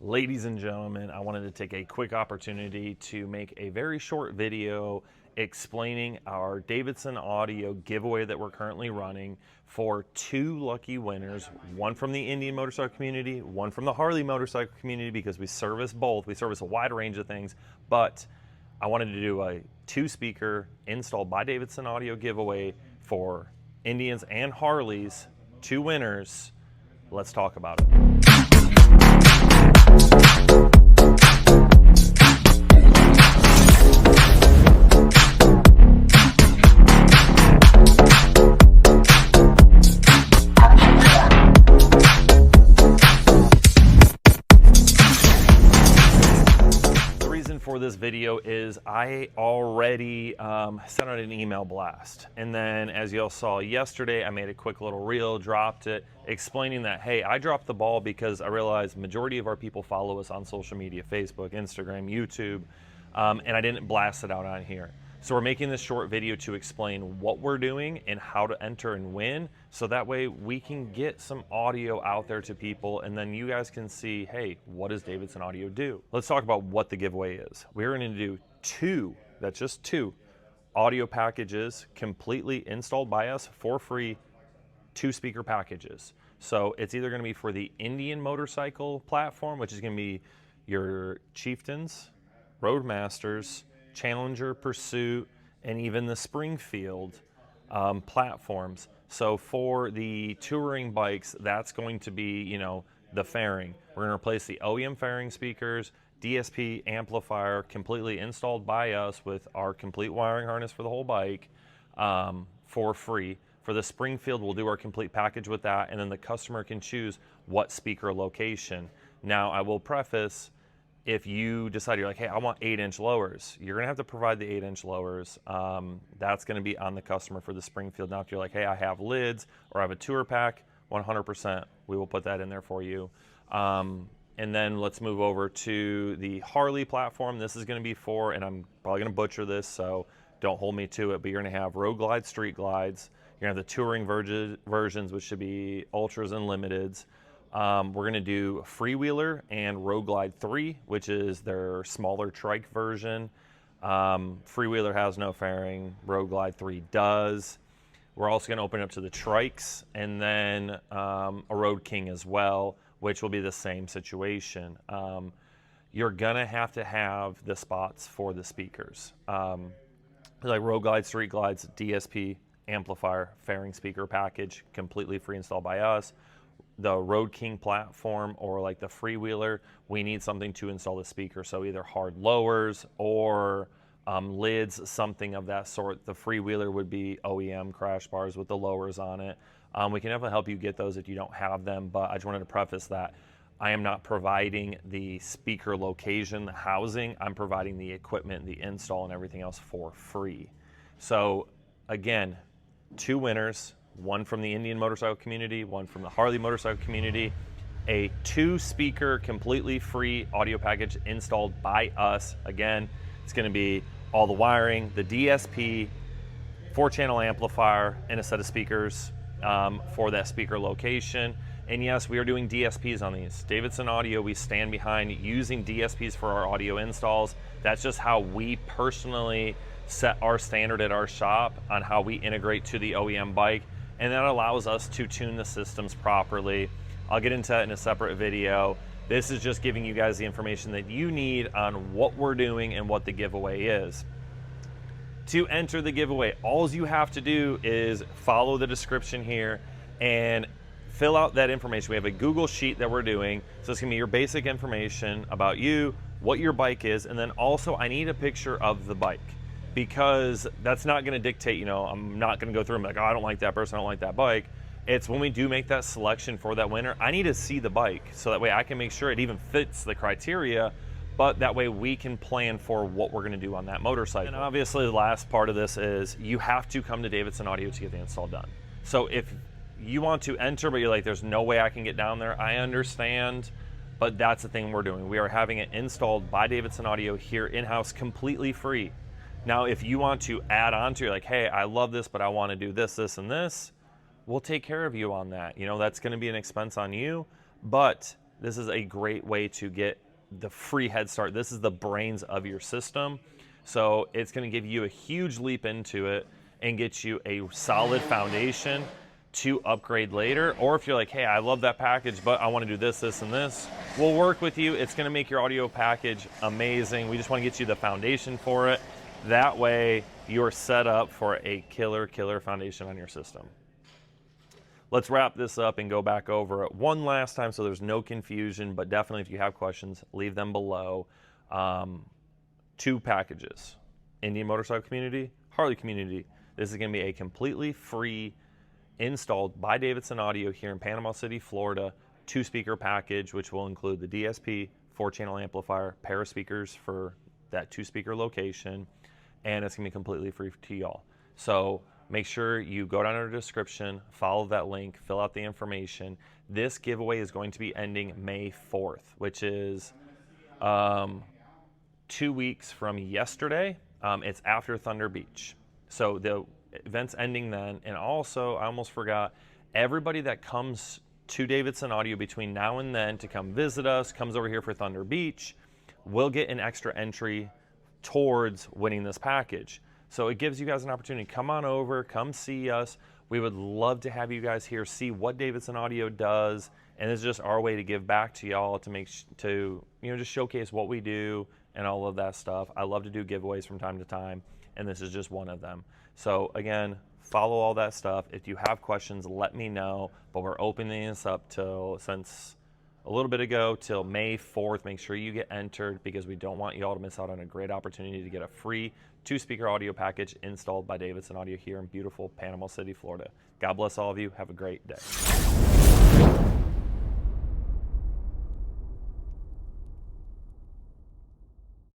Ladies and gentlemen, I wanted to take a quick opportunity to make a very short video explaining our Davidson audio giveaway that we're currently running for 2 lucky winners, one from the Indian motorcycle community, one from the Harley motorcycle community, because we service both. We service a wide range of things, but I wanted to do a 2-speaker installed by Davidson audio giveaway for Indians and Harleys, 2 winners. Let's talk about it. For this video is I already sent out an email blast, and then as you all saw yesterday, I made a quick little reel, dropped it, explaining that, hey, I dropped the ball because I realized majority of our people follow us on social media, Facebook, Instagram, YouTube, and I didn't blast it out on here. So we're making this short video to explain what we're doing and how to enter and win, so that way we can get some audio out there to people, and then you guys can see, hey, what does Davidson Audio do? Let's talk about what the giveaway is. We're going to do 2, that's just 2, audio packages completely installed by us for free, 2-speaker packages. So it's either going to be for the Indian motorcycle platform, which is going to be your Chieftains, Roadmasters, Challenger, Pursuit, and even the Springfield platforms. So for the touring bikes, that's going to be, you know, the fairing. We're going to replace the OEM fairing speakers, DSP amplifier, completely installed by us with our complete wiring harness for the whole bike for free. For the Springfield, we'll do our complete package with that, and then the customer can choose what speaker location. Now, I will preface, if you decide you're like, hey, I want 8-inch lowers, you're gonna have to provide the 8-inch lowers. That's gonna be on the customer for the Springfield. Now, if you're like, hey, I have lids or I have a tour pack, 100%, we will put that in there for you. And then let's move over to the Harley platform. This is gonna be for, and I'm probably gonna butcher this, so don't hold me to it, but you're gonna have road glides, street glides. You're gonna have the touring versions, which should be ultras and limiteds. We're going to do Freewheeler and Road Glide 3, which is their smaller trike version. Freewheeler has no fairing, Road Glide 3 does. We're also going to open up to the trikes, and then a Road King as well, which will be the same situation. You're going to have the spots for the speakers. Like Road Glide, Street Glides, DSP, amplifier, fairing speaker package, completely free installed by us. The Road King platform or like the Freewheeler, we need something to install the speaker. So either hard lowers or lids, something of that sort. The Freewheeler would be OEM crash bars with the lowers on it. We can definitely help you get those if you don't have them, but I just wanted to preface that I am not providing the speaker location, the housing. I'm providing the equipment, the install, and everything else for free. So again, 2 winners. One from the Indian motorcycle community, one from the Harley motorcycle community. A 2-speaker, completely free audio package installed by us. Again, it's going to be all the wiring, the DSP, 4-channel amplifier, and a set of speakers for that speaker location. And yes, we are doing DSPs on these. Davidson Audio, we stand behind using DSPs for our audio installs. That's just how we personally set our standard at our shop on how we integrate to the OEM bike. And that allows us to tune the systems properly. I'll get into that in a separate video. This is just giving you guys the information that you need on what we're doing and what the giveaway is. To enter the giveaway, all you have to do is follow the description here and fill out that information. We have a Google sheet that we're doing. So it's gonna be your basic information about you, what your bike is, and then also I need a picture of the bike, because that's not going to dictate, you know, I'm not going to go through and be like, oh, I don't like that person, I don't like that bike. It's when we do make that selection for that winner, I need to see the bike so that way I can make sure it even fits the criteria, but that way we can plan for what we're going to do on that motorcycle. And obviously the last part of this is you have to come to Davidson Audio to get the install done. So if you want to enter, but you're like, there's no way I can get down there, I understand, but that's the thing we're doing. We are having it installed by Davidson Audio here in-house, completely free. Now, if you want to add on to, you're like, hey, I love this, but I want to do this, this, and this, we'll take care of you on that. You know, that's going to be an expense on you, but this is a great way to get the free head start. This is the brains of your system. So it's going to give you a huge leap into it and get you a solid foundation to upgrade later. Or if you're like, hey, I love that package, but I want to do this, this, and this, we'll work with you. It's going to make your audio package amazing. We just want to get you the foundation for it. That way you're set up for a killer foundation on your system. Let's wrap this up and go back over it one last time so there's no confusion, but definitely if you have questions, leave them below. 2 packages, Indian Motorcycle Community, Harley Community. This is going to be a completely free, installed by Davidson Audio here in Panama City, Florida, 2-speaker package, which will include the DSP, 4-channel amplifier, pair of speakers for that 2-speaker location, and it's going to be completely free to y'all. So make sure you go down in the description, follow that link, fill out the information. This giveaway is going to be ending May 4th, which is 2 weeks from yesterday. It's after Thunder Beach. So the event's ending then. And also, I almost forgot, everybody that comes to Davidson Audio between now and then to come visit us, comes over here for Thunder Beach, will get an extra entry towards winning this package. So it gives you guys an opportunity. Come on over, come see us. We would love to have you guys here, see what Davidson Audio does. And it's just our way to give back to y'all to just showcase what we do and all of that stuff. I love to do giveaways from time to time, and this is just one of them. So again, follow all that stuff. If you have questions, let me know. But we're opening this up since a little bit ago till May 4th. Make sure you get entered because we don't want you all to miss out on a great opportunity to get a free 2-speaker audio package installed by Davidson Audio here in beautiful Panama City, Florida. God bless all of you. Have a great day.